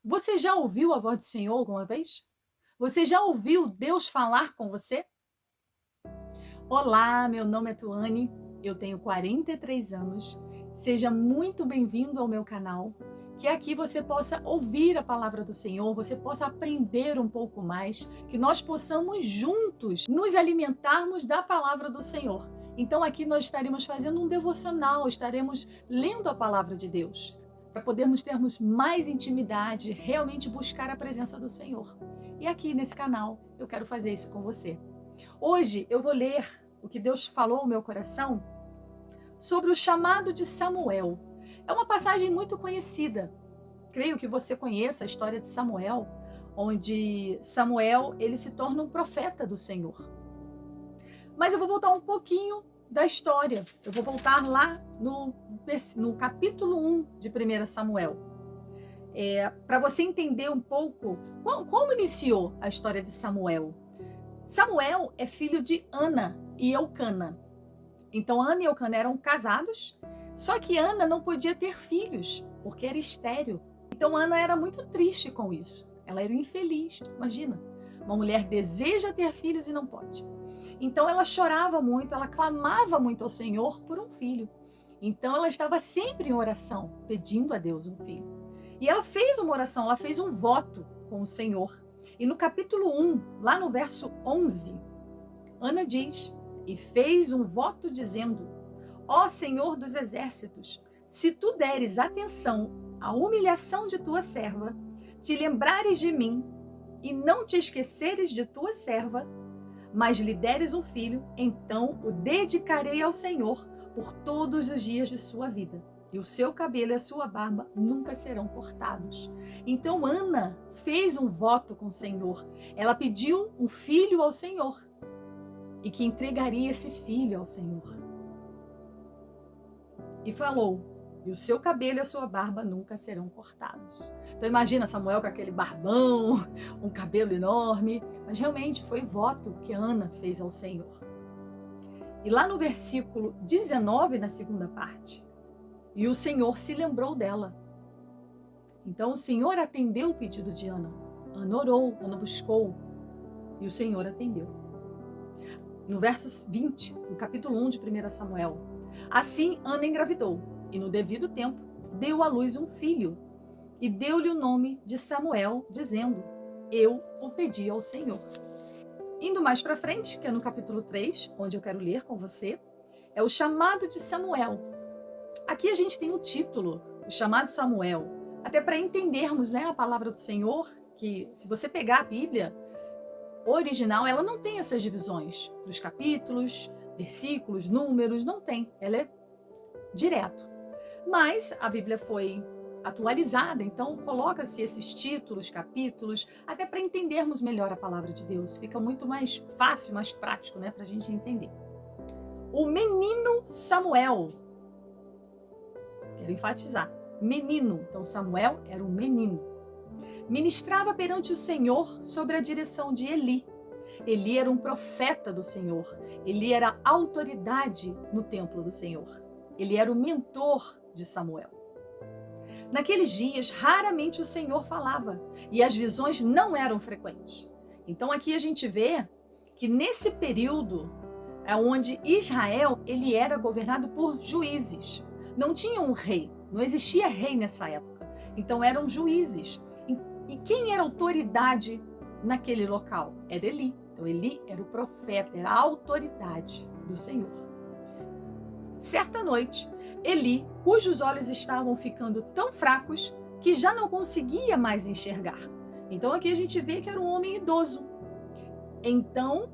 Você já ouviu a voz do Senhor alguma vez? Você já ouviu Deus falar com você? Olá, meu nome é Tuane, eu tenho 43 anos. Seja muito bem-vindo ao meu canal. Que aqui você possa ouvir a palavra do Senhor, você possa aprender um pouco mais, que nós possamos juntos nos alimentarmos da palavra do Senhor. Então aqui nós estaremos fazendo um devocional, estaremos lendo a palavra de Deus, para podermos termos mais intimidade, realmente buscar a presença do Senhor. E aqui nesse canal eu quero fazer isso com você. Hoje eu vou ler o que Deus falou ao meu coração sobre o chamado de Samuel. É uma passagem muito conhecida. Creio que você conheça a história de Samuel, onde Samuel ele se torna um profeta do Senhor. Mas eu vou voltar um pouquinho da história. Eu vou voltar lá no capítulo 1 de 1 Samuel. Para você entender um pouco como iniciou a história de Samuel. Samuel é filho de Ana e Eucana. Então, Ana e Eucana eram casados, só que Ana não podia ter filhos, porque era estéril. Então, Ana era muito triste com isso. Ela era infeliz, imagina. Uma mulher deseja ter filhos e não pode. Então, ela chorava muito, ela clamava muito ao Senhor por um filho. Então, ela estava sempre em oração, pedindo a Deus um filho. E ela fez uma oração, ela fez um voto com o Senhor. E no capítulo 1, lá no verso 11, Ana diz: "E fez um voto dizendo: Ó Senhor dos exércitos, se tu deres atenção à humilhação de tua serva, te lembrares de mim e não te esqueceres de tua serva, mas lhe deres um filho, então o dedicarei ao Senhor por todos os dias de sua vida. E o seu cabelo e a sua barba nunca serão cortados." Então Ana fez um voto com o Senhor. Ela pediu um filho ao Senhor e que entregaria esse filho ao Senhor. E falou: "E o seu cabelo e a sua barba nunca serão cortados." Então imagina Samuel com aquele barbão, um cabelo enorme, mas realmente foi voto que Ana fez ao Senhor. E lá no versículo 19, na segunda parte, "E o Senhor se lembrou dela." Então o Senhor atendeu o pedido de Ana. Ana orou, Ana buscou, e o Senhor atendeu. No verso 20, no capítulo 1 de 1 Samuel, "Assim Ana engravidou, e no devido tempo deu à luz um filho, e deu-lhe o nome de Samuel, dizendo: Eu o pedi ao Senhor." Indo mais para frente, que é no capítulo 3, onde eu quero ler com você, é o chamado de Samuel. Aqui a gente tem o título, o chamado de Samuel, até para entendermos, né, a palavra do Senhor, que se você pegar a Bíblia original, ela não tem essas divisões dos capítulos, versículos, números, não tem. Ela é direto. Mas a Bíblia foi atualizada, então coloca-se esses títulos, capítulos, até para entendermos melhor a palavra de Deus. Fica muito mais fácil, mais prático, né, para a gente entender. O menino Samuel. Quero enfatizar. Menino. Então Samuel era um menino. Ministrava perante o Senhor sob a direção de Eli. Eli era um profeta do Senhor. Eli era autoridade no templo do Senhor. Ele era o mentor de Samuel. Naqueles dias, raramente o Senhor falava e as visões não eram frequentes. Então aqui a gente vê que nesse período é onde Israel ele era governado por juízes. Não tinha um rei, não existia rei nessa época. Então eram juízes. E quem era autoridade naquele local? Era Eli. Então Eli era o profeta, era a autoridade do Senhor. Certa noite, Eli, cujos olhos estavam ficando tão fracos que já não conseguia mais enxergar. Então aqui a gente vê que era um homem idoso. Então,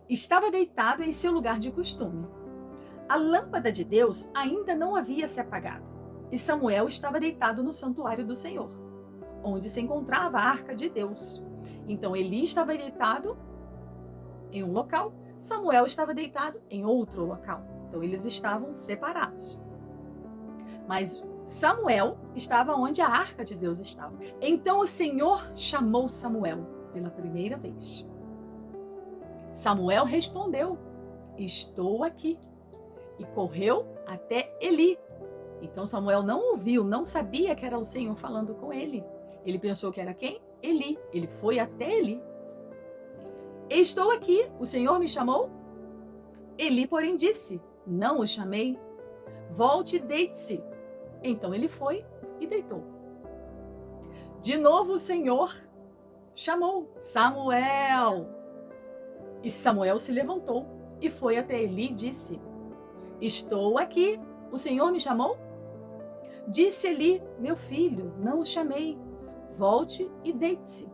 estava deitado em seu lugar de costume. A lâmpada de Deus ainda não havia se apagado, e Samuel estava deitado no santuário do Senhor, onde se encontrava a arca de Deus. Então Eli estava deitado em um local, Samuel estava deitado em outro local. Então eles estavam separados. Mas Samuel estava onde a arca de Deus estava. Então o Senhor chamou Samuel pela primeira vez. Samuel respondeu: "Estou aqui." E correu até Eli Então Samuel não ouviu, não sabia que era o Senhor falando com ele. Ele pensou que era quem? Eli. Ele foi até Eli. Estou aqui, o Senhor me chamou? Eli, porém, disse: não o chamei. Volte e deite-se. Então ele foi e deitou. De novo o Senhor chamou: Samuel. E Samuel se levantou e foi até Eli e disse: estou aqui, o Senhor me chamou? Disse Eli: meu filho, não o chamei. Volte e deite-se.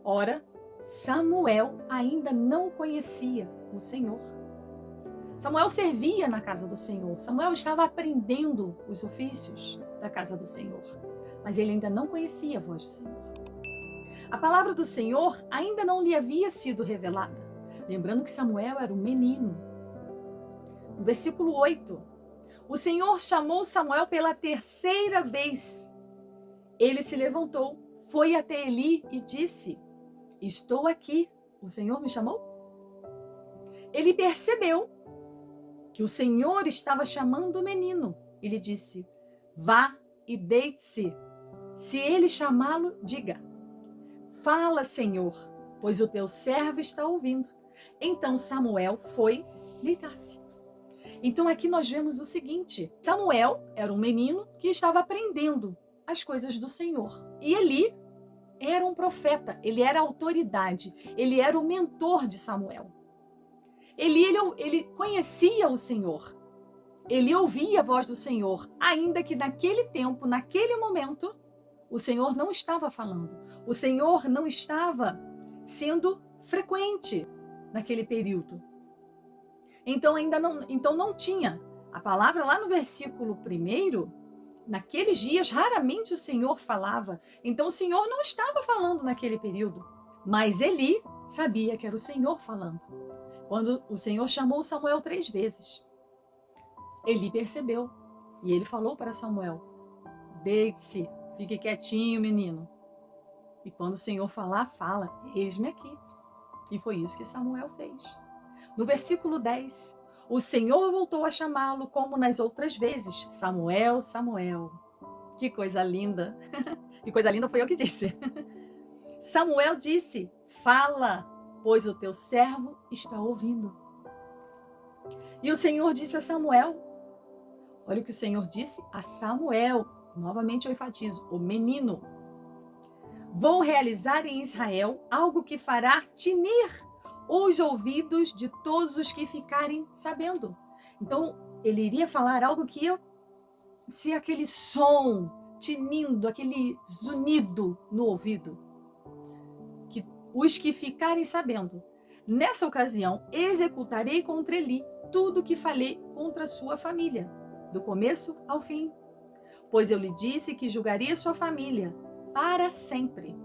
Ora, Samuel ainda não conhecia o Senhor. Samuel servia na casa do Senhor. Samuel estava aprendendo os ofícios da casa do Senhor. Mas ele ainda não conhecia a voz do Senhor. A palavra do Senhor ainda não lhe havia sido revelada. Lembrando que Samuel era um menino. No versículo 8, o Senhor chamou Samuel pela terceira vez. Ele se levantou, foi até Eli e disse: estou aqui, o Senhor me chamou? Ele percebeu que o Senhor estava chamando o menino. Ele disse: vá e deite-se. Se ele chamá-lo, diga: fala, Senhor, pois o teu servo está ouvindo. Então Samuel foi deitar-se. Então aqui nós vemos o seguinte: Samuel era um menino que estava aprendendo as coisas do Senhor. E Eli era um profeta, ele era a autoridade, ele era o mentor de Samuel. Ele conhecia o Senhor, ele ouvia a voz do Senhor, ainda que naquele tempo, naquele momento, o Senhor não estava falando, o Senhor não estava sendo frequente naquele período. Então não tinha a palavra lá no versículo 1, naqueles dias raramente o Senhor falava, então o Senhor não estava falando naquele período, mas Eli sabia que era o Senhor falando. Quando o Senhor chamou Samuel 3 vezes, Eli percebeu e ele falou para Samuel: deite-se, fique quietinho, menino. E quando o Senhor falar, fala: eis-me aqui. E foi isso que Samuel fez. No versículo 10, o Senhor voltou a chamá-lo como nas outras vezes: Samuel, Samuel. Que coisa linda. Que coisa linda foi eu que disse. Samuel disse: fala, pois o teu servo está ouvindo. E o Senhor disse a Samuel, olha o que o Senhor disse a Samuel, novamente eu enfatizo, o menino: vou realizar em Israel algo que fará tinir os ouvidos de todos os que ficarem sabendo. Então, ele iria falar algo que ia ser aquele som tinindo, aquele zunido no ouvido. Que os que ficarem sabendo. Nessa ocasião, executarei contra Eli tudo o que falei contra a sua família, do começo ao fim. Pois eu lhe disse que julgaria sua família para sempre,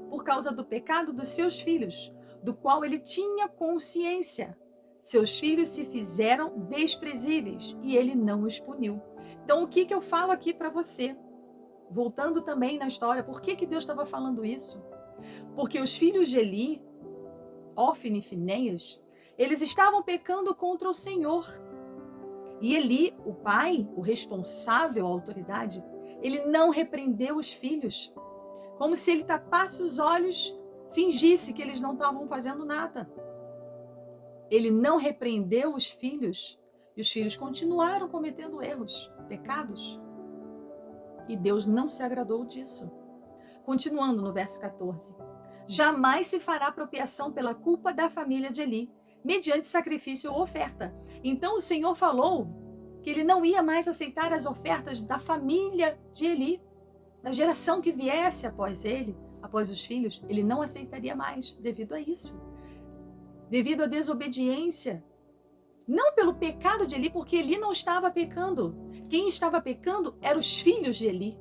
por causa do pecado dos seus filhos, do qual ele tinha consciência. Seus filhos se fizeram desprezíveis e ele não os puniu. Então, o que eu falo aqui para você? Voltando também na história, por que Deus estava falando isso? Porque os filhos de Eli, Ófine e Finéias, eles estavam pecando contra o Senhor. E Eli, o pai, o responsável, a autoridade, ele não repreendeu os filhos, como se ele tapasse os olhos, fingisse que eles não estavam fazendo nada. Ele não repreendeu os filhos e os filhos continuaram cometendo erros, pecados. E Deus não se agradou disso. Continuando no verso 14. Jamais se fará apropriação pela culpa da família de Eli, mediante sacrifício ou oferta. Então o Senhor falou que ele não ia mais aceitar as ofertas da família de Eli, da geração que viesse após ele, após os filhos, ele não aceitaria mais devido a isso. Devido à desobediência. Não pelo pecado de Eli, porque Eli não estava pecando. Quem estava pecando eram os filhos de Eli.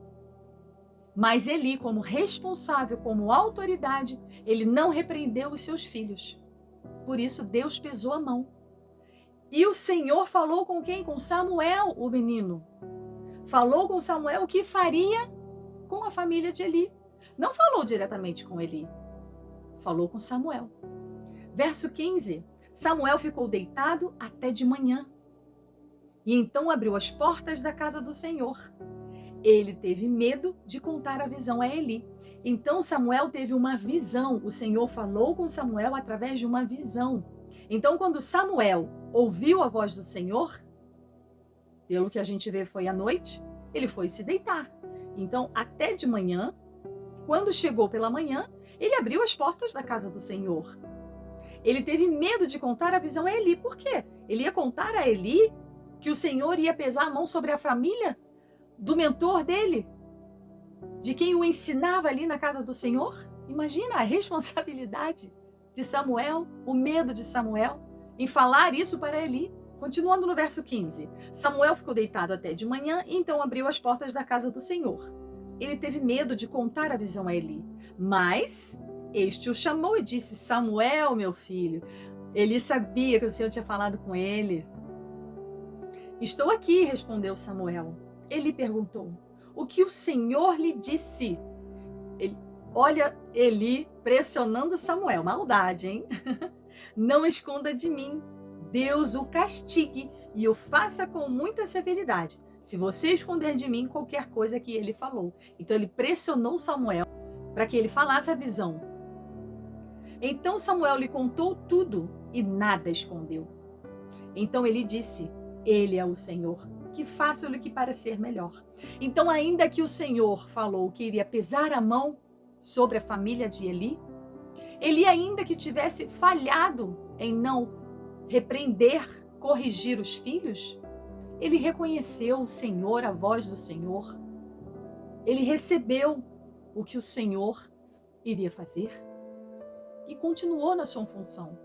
Mas Eli, como responsável, como autoridade, ele não repreendeu os seus filhos. Por isso, Deus pesou a mão. E o Senhor falou com quem? Com Samuel, o menino. Falou com Samuel o que faria com a família de Eli. Não falou diretamente com Eli. Falou com Samuel. Verso 15. Samuel ficou deitado até de manhã. e então abriu as portas da casa do Senhor. Ele teve medo de contar a visão a Eli. Então Samuel teve uma visão. O Senhor falou com Samuel através de uma visão. Então, quando Samuel ouviu a voz do Senhor, pelo que a gente vê foi à noite, ele foi se deitar. Então, até de manhã, quando chegou pela manhã, ele abriu as portas da casa do Senhor. Ele teve medo de contar a visão a Eli. Por quê? Ele ia contar a Eli que o Senhor ia pesar a mão sobre a família do mentor dele, de quem o ensinava ali na casa do Senhor. Imagina a responsabilidade de Samuel, o medo de Samuel em falar isso para Eli. Continuando no verso 15, Samuel ficou deitado até de manhã e então abriu as portas da casa do Senhor. Ele teve medo de contar a visão a Eli, mas este o chamou e disse: Samuel, meu filho. Eli sabia que o Senhor tinha falado com ele. Estou aqui, respondeu Samuel. Eli perguntou: o que o Senhor lhe disse? Olha, Eli pressionando Samuel. Maldade, hein? Não esconda de mim. Deus o castigue e o faça com muita severidade, se você esconder de mim qualquer coisa que ele falou. Então ele pressionou Samuel para que ele falasse a visão. Então Samuel lhe contou tudo e nada escondeu. Então ele disse: ele é o Senhor, que faça-lhe o que parecer melhor. Então, ainda que o Senhor falou que iria pesar a mão sobre a família de Eli, Eli, ainda que tivesse falhado em não repreender, corrigir os filhos, ele reconheceu o Senhor, a voz do Senhor. Ele recebeu o que o Senhor iria fazer e continuou na sua função.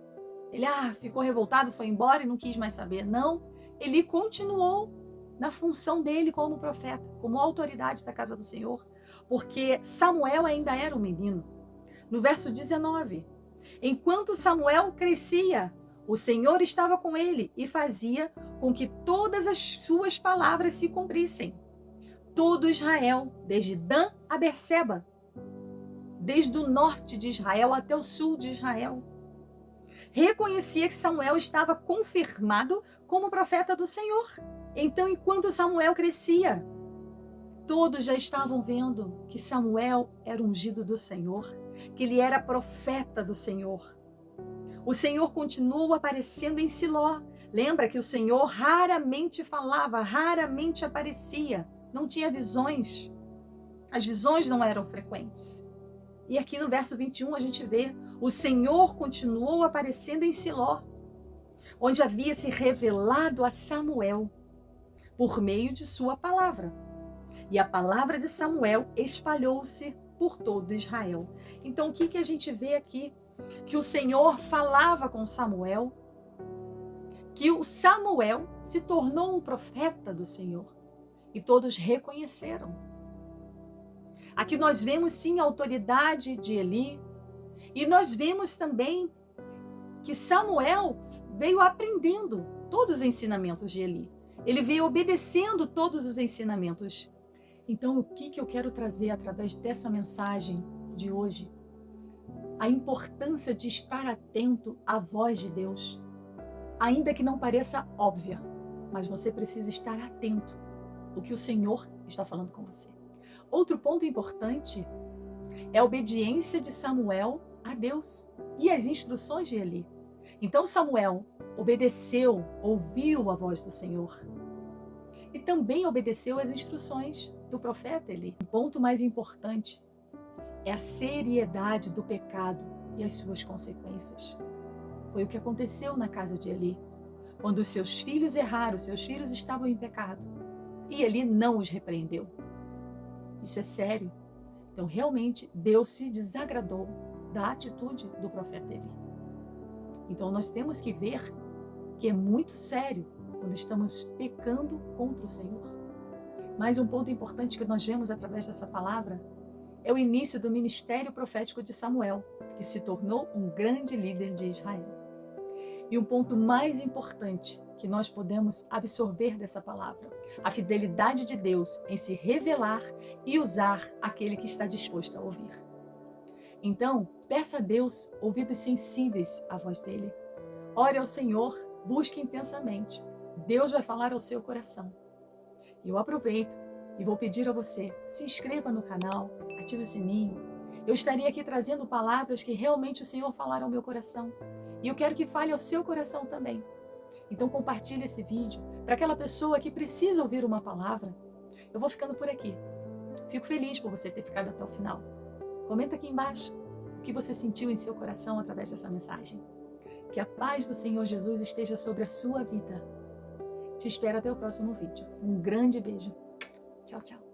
Ele ficou revoltado, foi embora e não quis mais saber. Não, ele continuou na função dele como profeta, como autoridade da casa do Senhor, porque Samuel ainda era um menino. No verso 19, enquanto Samuel crescia, o Senhor estava com ele e fazia com que todas as suas palavras se cumprissem. Todo Israel, desde Dan a Berseba, desde o norte de Israel até o sul de Israel, reconhecia que Samuel estava confirmado como profeta do Senhor. Então, enquanto Samuel crescia, todos já estavam vendo que Samuel era ungido do Senhor, que ele era profeta do Senhor. O Senhor continuou aparecendo em Siló. Lembra que o Senhor raramente falava, raramente aparecia, não tinha visões. As visões não eram frequentes. E aqui no verso 21 a gente vê, o Senhor continuou aparecendo em Siló, onde havia se revelado a Samuel por meio de sua palavra. E a palavra de Samuel espalhou-se por todo Israel. Então o que a gente vê aqui? Que o Senhor falava com Samuel, que o Samuel se tornou um profeta do Senhor. E todos reconheceram. Aqui nós vemos sim a autoridade de Eli, e nós vemos também que Samuel veio aprendendo todos os ensinamentos de Eli. Ele veio obedecendo todos os ensinamentos. Então, o que eu quero trazer através dessa mensagem de hoje? A importância de estar atento à voz de Deus. Ainda que não pareça óbvia, mas você precisa estar atento ao que o Senhor está falando com você. Outro ponto importante é a obediência de Samuel a Deus e as instruções de Eli. Então Samuel obedeceu, ouviu a voz do Senhor e também obedeceu às instruções do profeta Eli. O ponto mais importante é a seriedade do pecado e as suas consequências. Foi o que aconteceu na casa de Eli, quando os seus filhos erraram, seus filhos estavam em pecado e Eli não os repreendeu. Isso é sério. Então, realmente, Deus se desagradou da atitude do profeta Eli. Então, nós temos que ver que é muito sério quando estamos pecando contra o Senhor. Mais um ponto importante que nós vemos através dessa palavra é o início do ministério profético de Samuel, que se tornou um grande líder de Israel. E um ponto mais importante que nós podemos absorver dessa palavra, a fidelidade de Deus em se revelar e usar aquele que está disposto a ouvir. Então, peça a Deus ouvidos sensíveis à voz dele. Ore ao Senhor, busque intensamente. Deus vai falar ao seu coração. Eu aproveito e vou pedir a você, se inscreva no canal, ative o sininho. Eu estaria aqui trazendo palavras que realmente o Senhor falar ao meu coração. E eu quero que fale ao seu coração também. Então compartilhe esse vídeo para aquela pessoa que precisa ouvir uma palavra. Eu vou ficando por aqui. Fico feliz por você ter ficado até o final. Comenta aqui embaixo o que você sentiu em seu coração através dessa mensagem. Que a paz do Senhor Jesus esteja sobre a sua vida. Te espero até o próximo vídeo. Um grande beijo. Tchau, tchau.